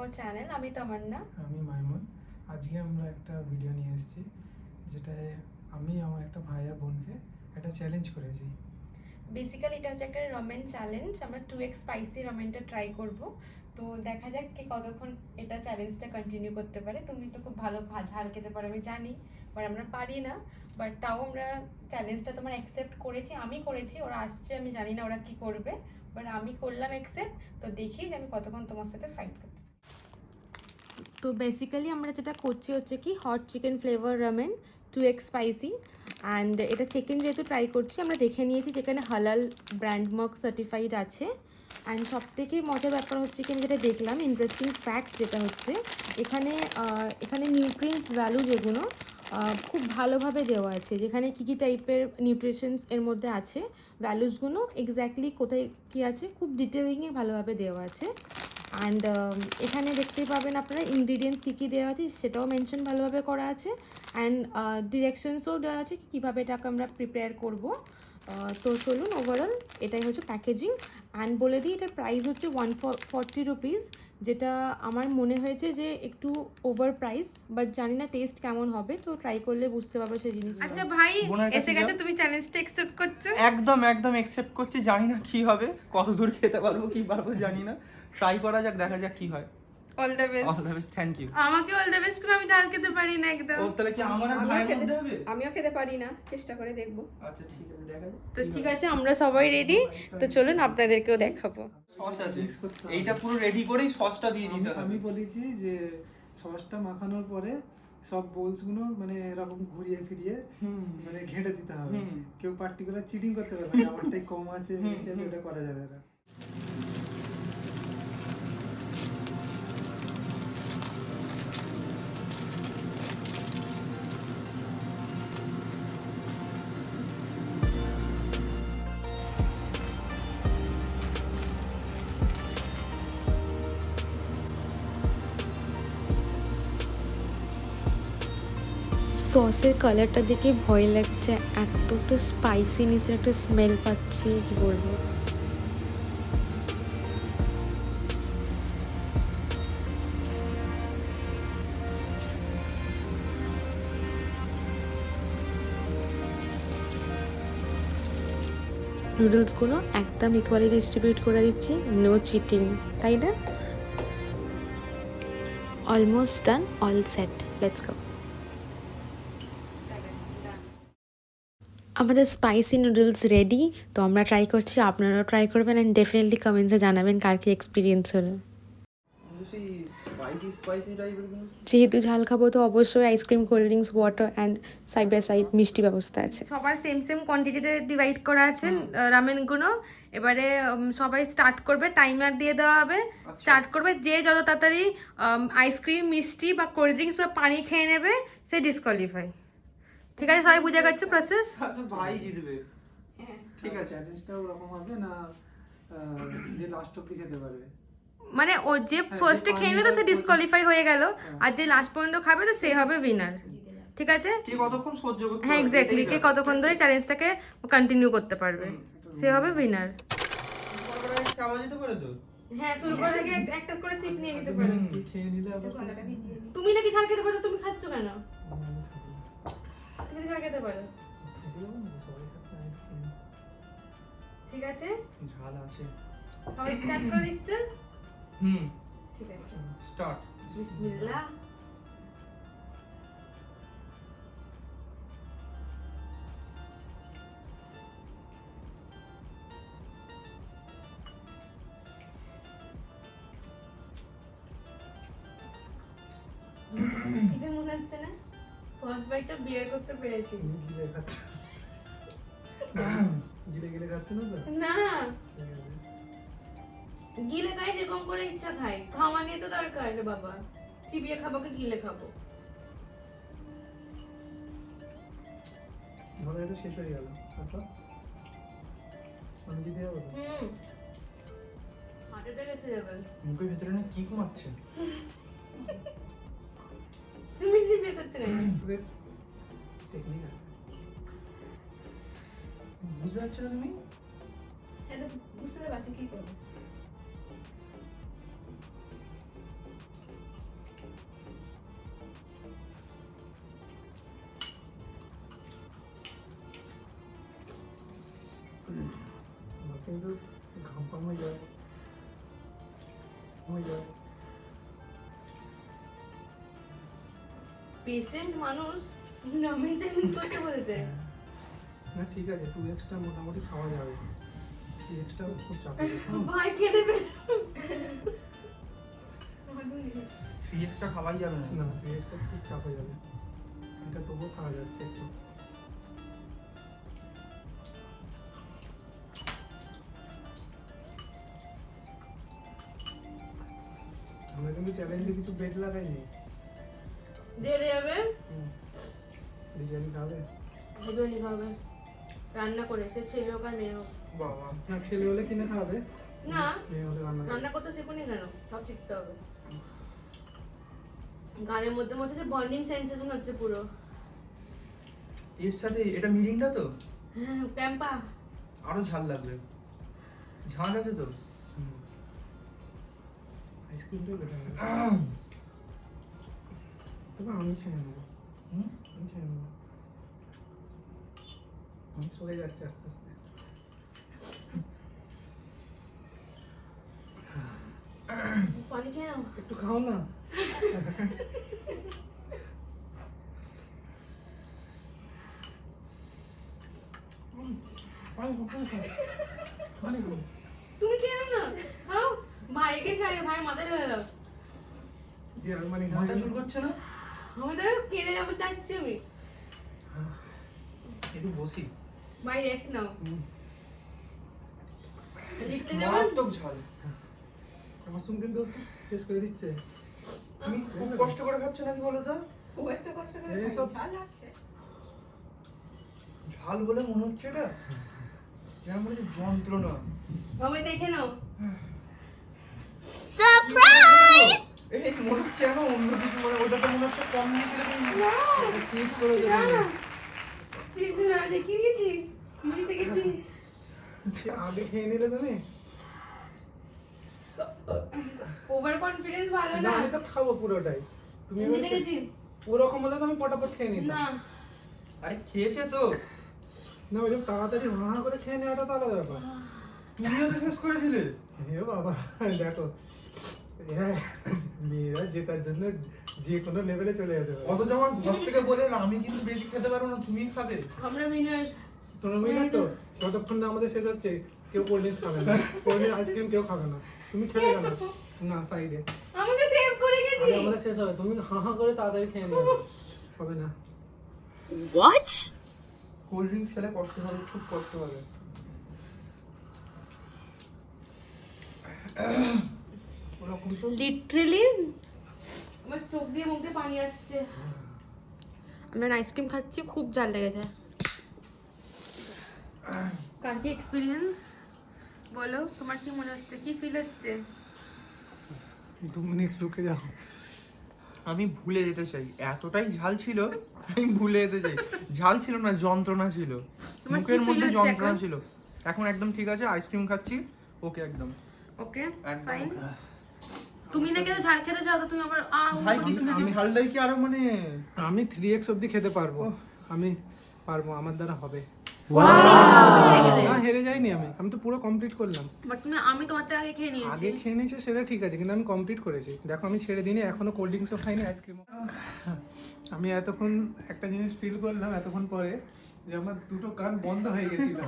Our channel. আমি তামান্না। আমি মাইমুন। আজকে আমরা একটা ভিডিও নিয়ে এসেছি যেটায় আমি আমার একটা ভাই আর বোনকে একটা চ্যালেঞ্জ করেছি। বেসিক্যালি এটা হচ্ছে একটা রমেন চ্যালেঞ্জ। আমরা 2x স্পাইসি রমেনটা ট্রাই করব। তো দেখা যাক কে কতক্ষণ এটা চ্যালেঞ্জটা কন্টিনিউ করতে পারে। তুমি তো খুব ভালো ঝাল খেতে পারো আমি জানি, বাট আমরা পারি না। বাট তাও আমরা চ্যালেঞ্জটা তোমার অ্যাকসেপ্ট করেছি, আমি করেছি। ওরা আসছে, আমি জানি না ওরা কি করবে, বাট আমি করলাম অ্যাকসেপ্ট। তো দেখি যে আমি কতক্ষণ তোমার সাথে ফাইট করতে। তো বেসিক্যালি আমরা যেটা করছি হচ্ছে কি hot chicken flavour ramen 2x spicy. And এটা চিকেন যেহেতু ট্রাই করছি, আমরা দেখে নিয়েছি যেখানে হালাল ব্র্যান্ড মার্ক সার্টিফাইড আছে। অ্যান্ড সবথেকে মজার ব্যাপার হচ্ছে কি আমি যেটা দেখলাম, ইন্টারেস্টিং ফ্যাক্ট যেটা হচ্ছে এখানে নিউট্রিয়েন্টস ভ্যালু যেগুলো খুব ভালোভাবে দেওয়া আছে, যেখানে কী কী টাইপের নিউট্রিশনস এর মধ্যে আছে, ভ্যালুসগুলো এক্স্যাক্টলি কোথায় কী আছে খুব ডিটেলিংয়ে ভালোভাবে দেওয়া আছে। অ্যান্ড এখানে দেখতেই পাবেন আপনারা ইনগ্রিডিয়েন্টস কী কী দেওয়া আছে সেটাও মেনশন ভালোভাবে করা আছে। অ্যান্ড ডিরেকশনসও দেওয়া আছে কীভাবে এটাকে আমরা প্রিপেয়ার করব। তো চলুন, ওভারঅল এটাই হচ্ছে প্যাকেজিং। অ্যান্ড বলে দিই এটার প্রাইস হচ্ছে 140 রুপিস, যেটা আমার মনে হয়েছে যে একটু ওভার প্রাইস, বাট জানি না টেস্ট কেমন হবে, তো ট্রাই করলে বুঝতে পারবো সেই জিনিস। আচ্ছা ভাই, এসে গেছে, তুমি চ্যালেঞ্জটা অ্যাকসেপ্ট করছো? একদম অ্যাকসেপ্ট করছি। জানি না কি হবে, কত দূর খেতে পারবো কি পারবো জানি না। ট্রাই করা যাক, দেখা যাক কি হয়। All the best. All the best, thank you. আমাকে অল দ্য বেস্ট করে, আমি ঝাল খেতে পারি না একদম। ও তাহলে কি আমার আর ভাই মধ্যে হবে? আমিও খেতে পারি না, চেষ্টা করে দেখব। আচ্ছা ঠিক আছে, দেখা যাক। তো ঠিক আছে, আমরা সবাই রেডি। তো চলুন আপনাদেরকেও দেখাবো। সস আছে, Mix করতে হবে। এইটা পুরো রেডি করেই সসটা দিয়ে দিতে হবে। আমি বলেছি যে সসটা মাখানোর পরে সব বোলসগুলো মানে এরকম ঘুরিয়ে ফিরিয়ে মানে ঘেঁটে দিতে হবে। কেউ পার্টিকুলার চিটিং করতে পারবে না, আমারটাই কম আছে বেশি আছে ওটা করা যাবে না। সসের কালারটা দেখে ভয় লাগছে, এতটা স্পাইসিনেসের একটা স্মেল পাচ্ছি, কি বলবো। নুডলসগুলো একদম ইকুয়ালি ডিস্ট্রিবিউট করে দিচ্ছি, নো চিটিং, তাই না? Almost done, all set, let's go. আমাদের স্পাইসি নুডলস রেডি। তো আমরা ট্রাই করছি, আপনারাও ট্রাই করবেন অ্যান্ড ডেফিনেটলি কমেন্টসে জানাবেন কার কি এক্সপিরিয়েন্স হলো। সেই স্পাইসি টাইপের কোনো যেহেতু ঝাল খাবো তো অবশ্যই ice cream, cold drinks, water and side by side মিষ্টি ব্যবস্থা আছে। সবার সেম সেম কোয়ান্টিটিতে ডিভাইড করা আছে রামেনগুলো। এবারে সবাই স্টার্ট করবে, টাইমার দিয়ে দেওয়া হবে। স্টার্ট করবে, যে যত তাড়াতাড়ি আইসক্রিম, মিষ্টি বা কোল্ড ড্রিঙ্কস বা পানি খেয়ে নেবে সে ডিসকোয়ালিফাই। ঠিক আছে, সবাই বুঝে গেছে প্রসেস? ভাই জিতবে। ঠিক আছে, চ্যালেঞ্জটা ওরকম হবে না যে লাস্ট অবধি খেতে পারবে। মানে ও যে ফার্স্টে খেয়ে নিল তো সে ডিসকোয়ালিফাই হয়ে গেল, আর যে লাস্ট পর্যন্ত খাবে তো সে হবে উইনার। ঠিক আছে? কে কতক্ষণ সহ্য করতে হ্যাঁ, পারবে, এক্স্যাক্টলি, কে এটাই কতক্ষণ ধরে চ্যালেঞ্জটাকে কন্টিনিউ করতে পারবে সে হবে উইনার। ব্যাপার। খাওয়া যেতে পারে তো। হ্যাঁ, শুরু করার আগে একটা করে সিপ নিয়ে নিতে পারো। মিষ্টি খেয়ে নিলে আবার তুমি নাকি ঝাল খেতে পারো, তুমি খাচ্ছ কেন? আমি খাবো। তুমি ঝাল খেতে পারো। খেতে যাবো না, সবাই খাচ্ছে, আমি খেয়ে নিই। ঠিক আছে, ঝাল আছে। সবাই স্টার্ট করে দিচ্ছ? ঠিক আছে, স্টার্ট। বিসমিল্লাহ। কিছু মনে হচ্ছে না? ফার্স্ট বাইটটা বিয়ার করতে পেরেছি। তুমি গিলে খাচ্ছ? গিলে খাচ্ছ না তো? না, ঠিক আছে। গিলে খাই যেরকম করে ইচ্ছা খাই, খাওয়া নিয়ে তো দরকার রে বাবা। চিবিয়ে খাবো কি গিলে খাবো? ধরো এটা শেষ হয়ে গেল, আচ্ছা আমি দিতে যাবো তো? হাঁটাতে গেছে যাবে। মুখের ভিতরে না কি ঘুমাচ্ছে? তুমি চিবিয়ে করতে গেলে টেকনিক আছে, বুঝতে পারছো না তুমি? হ্যাঁ, তো বুঝতে পারছি কি করবো। কিন্তু ঘাম পাম হয়ে যাবে পেশেন্ট মানুষ রামেন চ্যালেঞ্জ করতে বলেছে। না ঠিক আছে 2xটা মোটামুটি খাওয়া যাবে 3xটা খুব চাপ ভাই খেতে পেরে 3xটা খাওয়াই যাবে না। না 3xটা খুব চাপ হয়ে যাবে এটা তবুও খাওয়া যাচ্ছে একটু আমরা কিন্তু চ্যালেঞ্জে কিছু বেড লাগাইনি দেরে যাবে, বিরিয়ানি খাবে বিরিয়ানি খাবে, রান্না করেছে ছেলে হোক আর মেয়ে হোক। বাবা না ছেলে হলে কিনে খাওয়াবে না মেয়ে হলে রান্না রান্না করতে শিখুনি কেন, সব শিখতে হবে। গানের মধ্যে মনে হচ্ছে বর্নিং সেন্সেশন হচ্ছে পুরো। এর সাথে এটা মিরিন্ডা তো হ্যাঁ ক্যাম্পা। আরো ঝাল লাগবে। ঝাল আছে তো? আইসক্রিমটা বেটার তবে আমি খেয়ে নেবো আমি খেয়ে নেবো আমি সরে যাচ্ছি আস্তে আস্তে পানি খেয়ে নাও। একটু খাও না তুমি খেয়ে নাও না, খাও। ভাইকে খাই, ভাই মাথায় ঢেলে দাও। যে আলমারি মাথা চুল করছে না? আমি তো কেঁদে যাবো চাচ্ছি আমি। একটু বসি। ভাই রেস্ট নাও। লিখতে যাবো। মারাত্মক ঝাল। আমার শুনতে তো শেষ করে দিচ্ছে তুমি খুব কষ্ট করে খাচ্ছ নাকি বলো তো? খুব একটা কষ্ট করে এইসব ঝাল লাগছে। ঝাল বলে মনে হচ্ছে এটা যেন মনে হচ্ছে যন্ত্রণা। আমি দেখে নাও। এই মনে হচ্ছে এখন অন্য কিছু মানে ওটা তো মনে হচ্ছে কম নিয়েছিল তুমি ঠিক করে না দেবে না চিন্তা না দেখিয়ে দিয়েছি, আমি দেখেছি। আগে খেয়ে নিলে তুমি ওভার কনফিডেন্স ভালো না না। আমি তো খাবো পুরোটাই তুমি আমি দেখেছি। ওরকম হলে তো আমি পটাপট খেয়ে নিতাম না আরে খেয়েছে তো, না ওই তাড়াতাড়ি হা করে খেয়ে নেওয়াটা তো আলাদা ব্যাপার তুমিও তো শেষ করে দিলে। হে বাবা দেখো এরা মেয়েরা জেতার জন্য যে কোনো লেভেলে চলে যেতে পারে অথচ আমার ঘর থেকে বলে না আমি কিন্তু বেশি খেতে পারবো না, তুমিই খাবে। আমরা উইনার্স। 15 মিনিট তো যতক্ষণ না আমাদের শেষ হচ্ছে কেউ কোল্ড ড্রিঙ্কস খাবে না কোল্ড ড্রিঙ্ক আইসক্রিম কেউ খাবে না তুমি খেলে গেল না সাইডে আমাদের শেষ করে গেছি। আরে আমাদের শেষ হবে তুমি হা করে তাড়াতাড়ি খেয়ে নেবে হবে না কোল্ড ড্রিঙ্কস খেলে কষ্ট হবে, খুব কষ্ট হবে। ওরকম তো লিটারালি আমার চোখ দিয়ে মুখ দিয়ে পানি আসছে। আমি আইসক্রিম খাচ্ছি, খুব ঝাল লেগেছে। কার কি এক্সপিরিয়েন্স বলো, তোমার কি মনে হচ্ছে, কি ফিল হচ্ছে? 2 মিনিট রুকে যাও আমি ভুলে যেতে চাই, এতটাই ঝাল ছিল আমি ভুলে যেতে চাই। ঝাল ছিল না, যন্ত্রণা ছিল, তোমার কি মুখের feel মধ্যে হচ্ছে যন্ত্রণা এখন? ছিল। এখন একদম ঠিক আছে, আইসক্রিম খাচ্ছি, ওকে একদম। ওকে একদম। ফাইন। তুমি না কেন ঝাল খেতে চাও তো তুমি আবার ভাই কিছু না কি ঝাল দেয় কি আরো মানে আমি 3x অবধি খেতে পারবো আমি পারবো আমার দ্বারা হবে না হেরে যাইনি আমি তো পুরো কমপ্লিট করলাম বাট তুমি, আমি তোমার থেকে আগে খেয়ে নিয়েছি। আগে খেয়ে নিয়েছো সেটা ঠিক আছে কিন্তু আমি কমপ্লিট করেছি দেখো আমি ছেড়ে দিইনি এখনো কোল্ড ড্রিঙ্কসও খাইনি আইসক্রিমও আমি এতক্ষণ একটা জিনিস ফিল করলাম এতক্ষণ পরে যে আমার দুটো কান বন্ধ হয়ে গেছিল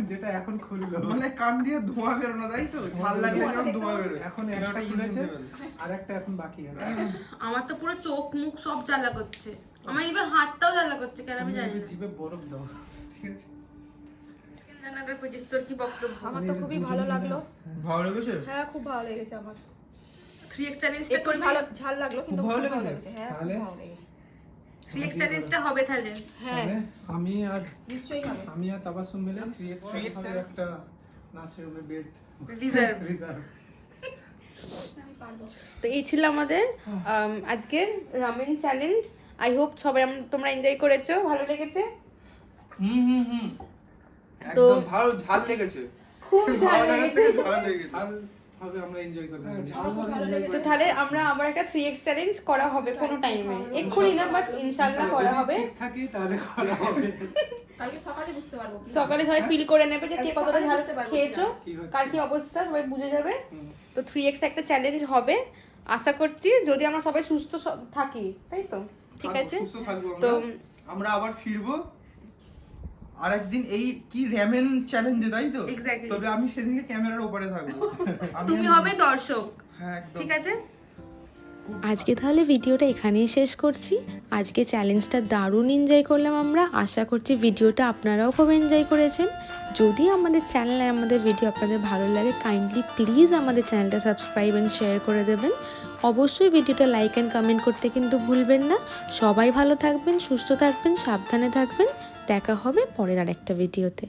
যেটা এখন খুললো মানে কান দিয়ে ধোঁয়া বেরোনো, তাই তো? ঝাল লাগলে যেমন ধোঁয়া বেরোয়। এখন একটা খুলেছে আর একটা এখন বাকি আছে আমার তো পুরো চোখ মুখ সব জ্বালা করছে, আমার এবার হাতটাও জ্বালা করছে, কেন আমি জানি না। জিভে বরফ দাও ঠিক আছে জানার পর তোর কি বক্তব্য? আমার তো খুবই ভালো লাগলো। ভালো লেগেছে? হ্যাঁ খুব ভালো লেগেছে আমার। 3x চ্যালেঞ্জটা একটু করবি? ঝাল লাগলো কিন্তু খুব ভালো খুব ভালো লেগেছে? লেগেছে। হ্যাঁ খুব তাহলে? ভালো লেগেছে। 3x চ্যালেঞ্জটা হবে তাহলে। হ্যাঁ তাহলে আমি আর নিশ্চয়ই হবে। তাবাসুম মিলে 3x হবে একটা নার্সিংহোমের বেড রিজার্ভ। রিজার্ভ আমি পারবো। তো এই ছিল আমাদের আজকের রামেন চ্যালেঞ্জ। আই হোপ সবাই তোমরা এনজয় করেছো, ভালো লেগেছে। হুম তো একদম ভালো ঝাল লেগেছে, খুব ঝাল লেগেছে। ভালো লেগেছে। আর হবে আমরা এনজয় করলাম ঝাল খুব ভালো লেগেছে। তো তাহলে আমরা আবার একটা 3x চ্যালেঞ্জ করা হবে কোনো টাইমে, এক্ষুনি না বাট ইনশাআল্লাহ করা হবে। ঠিক থাকি তাহলে করা হবে কালকে সকালে বুঝতে পারবো কি সকালে সবাই ফিল করে নেবে যে কে কালকে কতটা সকালে ঝাল বুঝতে পারবো খেয়েছো, কি হচ্ছে। কার কি অবস্থা সবাই বুঝে যাবে। হুম। তো 3x একটা চ্যালেঞ্জ হবে আশা করছি, যদি আমরা সবাই সুস্থ থাকি, তাই তো? ঠিক থাকবো, আছে, সুস্থ থাকবো আমরা। তো আমরা আবার ফিরবো আর একদিন এই কি র্যামেন চ্যালেঞ্জে, তাই তো? Exactly. তবে আমি সেদিনকে ক্যামেরার ওপরে থাকবো। তুমি হবে দর্শক, হ্যাঁ একদম। ঠিক আছে। আজকে তাহলে ভিডিওটা এখানেই শেষ করছি। আজকে চ্যালেঞ্জটা দারুণ এনজয় করলাম আমরা। আশা করছি ভিডিওটা আপনারাও খুব এনজয় করেছেন। যদি আমাদের চ্যানেলে আমাদের ভিডিও আপনাদের ভালো লাগে, কাইন্ডলি প্লিজ আমাদের চ্যানেলটা সাবস্ক্রাইব অ্যান্ড শেয়ার করে দেবেন। অবশ্যই ভিডিওটা লাইক অ্যান্ড কমেন্ট করতে কিন্তু ভুলবেন না। সবাই ভালো থাকবেন, সুস্থ থাকবেন, সাবধানে থাকবেন। দেখা হবে পরের আরেকটা ভিডিওতে।